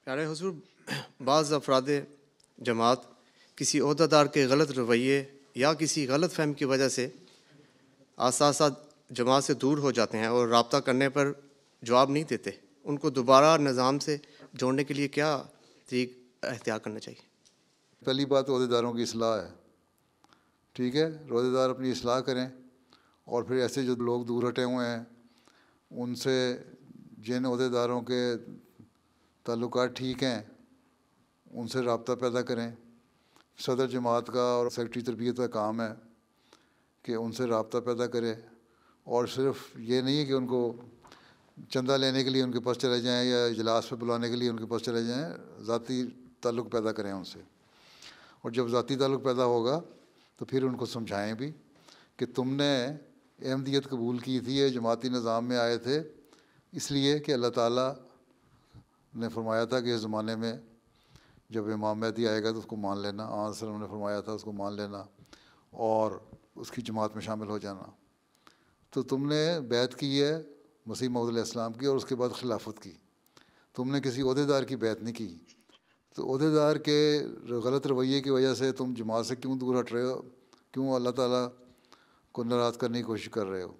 پیارے حضور، بعض افراد جماعت کسی عہدیدار کے غلط رویے یا کسی غلط فہم کی وجہ سے اساسہ جماعت سے دور ہو جاتے ہیں اور رابطہ کرنے پر جواب نہیں دیتے۔ ان کو دوبارہ نظام سے جوڑنے کے لیے کیا طریق اختیار کرنا چاہیے؟ پہلی بات عہدیداروں کی اصلاح ہے، ٹھیک ہے، عہدیدار اپنی اصلاح کریں، اور پھر ایسے جو لوگ دور ہٹے ہوئے ہیں ان سے جن عہدیداروں کے تعلقات ٹھیک ہیں ان سے رابطہ پیدا کریں۔ صدر جماعت کا اور سیکرٹری تربیت کا کام ہے کہ ان سے رابطہ پیدا کرے، اور صرف یہ نہیں ہے کہ ان کو چندہ لینے کے لیے ان کے پاس چلے جائیں یا اجلاس پہ بلانے کے لیے ان کے پاس چلے جائیں، ذاتی تعلق پیدا کریں ان سے۔ اور جب ذاتی تعلق پیدا ہوگا تو پھر ان کو سمجھائیں بھی کہ تم نے احمدیت قبول کی تھی، یہ جماعتی نظام میں آئے تھے اس لیے کہ اللہ تعالیٰ نے فرمایا تھا کہ اس زمانے میں جب امام مہدی آئے گا تو اس کو مان لینا، آن صلی اللہ علیہ وسلم نے فرمایا تھا اس کو مان لینا اور اس کی جماعت میں شامل ہو جانا۔ تو تم نے بیعت کی ہے مسیح موعود علیہ السلام کی، اور اس کے بعد خلافت کی، تم نے کسی عہدیدار کی بیعت نہیں کی۔ تو عہدیدار کے غلط رویے کی وجہ سے تم جماعت سے کیوں دور ہٹ رہے ہو، کیوں اللہ تعالیٰ کو ناراض کرنے کی کوشش کر رہے ہو؟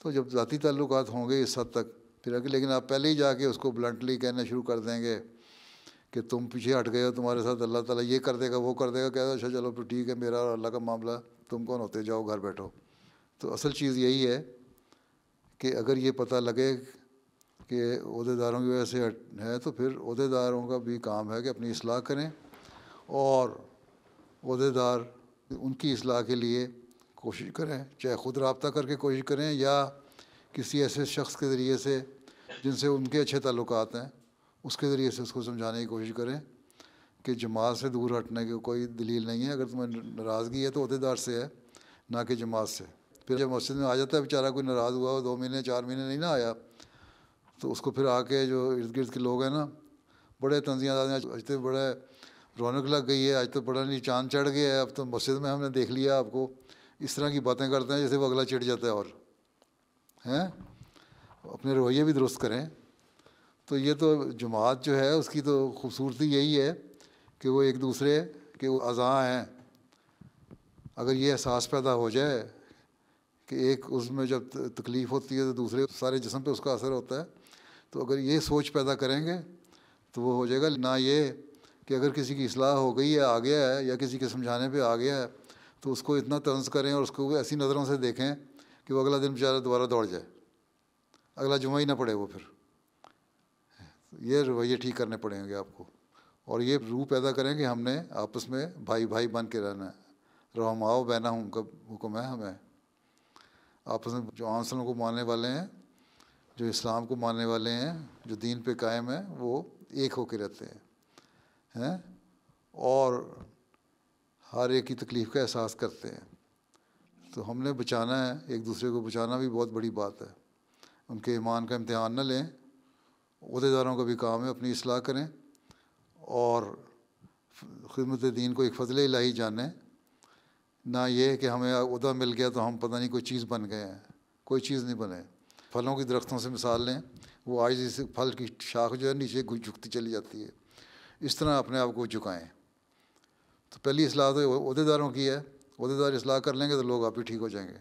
تو جب ذاتی تعلقات ہوں گے اس حد تک پھر آگے، لیکن آپ پہلے ہی جا کے اس کو بلنٹلی کہنا شروع کر دیں گے کہ تم پیچھے ہٹ گئے ہو، تمہارے ساتھ اللہ تعالیٰ یہ کر دے گا وہ کر دے گا، کہہ دو اچھا چلو پھر ٹھیک ہے، میرا اور اللہ کا معاملہ، تم کون ہوتے، جاؤ گھر بیٹھو۔ تو اصل چیز یہی ہے کہ اگر یہ پتہ لگے کہ عہدیداروں کی وجہ سے ہے تو پھر عہدیداروں کا بھی کام ہے کہ اپنی اصلاح کریں، اور عہدیدار ان کی اصلاح کے لیے کوشش کریں، چاہے خود رابطہ کر کے کوشش کریں یا کسی ایسے شخص کے ذریعے سے جن سے ان کے اچھے تعلقات ہیں اس کے ذریعے سے اس کو سمجھانے کی کوشش کریں کہ جماعت سے دور ہٹنے کی کوئی دلیل نہیں ہے۔ اگر تمہیں ناراضگی ہے تو عہدیدار سے ہے، نہ کہ جماعت سے۔ پھر جب مسجد میں آ جاتا ہے بیچارہ کوئی ناراض ہوا، 2 مہینے 4 مہینے نہیں نہ آیا، تو اس کو پھر آ کے جو ارد گرد کے لوگ ہیں نا، بڑے تنزیاں دادیں، آج تو بڑے رونق لگ گئی ہے، آج تو بڑا نہیں چاند چڑھ گیا ہے، اب تو مسجد میں ہم نے دیکھ لیا آپ کو، اس طرح کی باتیں کرتے ہیں جیسے وہ اگلا چڑھ جاتا ہے۔ اور ہیں اپنے رویے بھی درست کریں۔ تو یہ تو جماعت جو ہے اس کی تو خوبصورتی یہی ہے کہ وہ ایک دوسرے کے اعضاء ہیں۔ اگر یہ احساس پیدا ہو جائے کہ ایک اس میں جب تکلیف ہوتی ہے تو دوسرے سارے جسم پہ اس کا اثر ہوتا ہے، تو اگر یہ سوچ پیدا کریں گے تو وہ ہو جائے گا۔ نہ یہ کہ اگر کسی کی اصلاح ہو گئی ہے، آ گیا ہے، یا کسی کے سمجھانے پہ آ گیا ہے تو اس کو اتنا طنز کریں اور اس کو ایسی نظروں سے دیکھیں کہ وہ اگلا دن بیچارہ دوبارہ دوڑ جائے، اگلا جمعہ ہی نہ پڑے وہ۔ پھر یہ رویے ٹھیک کرنے پڑیں گے آپ کو، اور یہ روح پیدا کریں کہ ہم نے آپس میں بھائی بھائی بن کے رہنا ہے۔ رحماؤ بینہم کا حکم ہے ہمیں، آپس میں جو آن صلی اللہ کو ماننے والے ہیں، جو اسلام کو ماننے والے ہیں، جو دین پہ قائم ہیں، وہ ایک ہو کے رہتے ہیں اور ہر ایک کی تکلیف کا احساس کرتے ہیں۔ تو ہم نے بچانا ہے، ایک دوسرے کو بچانا بھی بہت بڑی بات ہے۔ ان کے ایمان کا امتحان نہ لیں۔ عہدیداروں کا بھی کام ہے اپنی اصلاح کریں اور خدمت دین کو ایک فضل الہی جانیں، نہ یہ کہ ہمیں عہدہ مل گیا تو ہم پتہ نہیں کوئی چیز بن گئے ہیں۔ کوئی چیز نہیں بنے۔ پھلوں کی درختوں سے مثال لیں، وہ عاجزی سے پھل کی شاخ جو ہے نیچے جھکتی چلی جاتی ہے، اس طرح اپنے آپ کو جھکائیں۔ تو پہلی اصلاح تو عہدیداروں کی ہے، عہدیدار اصلاح کر لیں گے تو لوگ آپ ہی ٹھیک ہو جائیں گے۔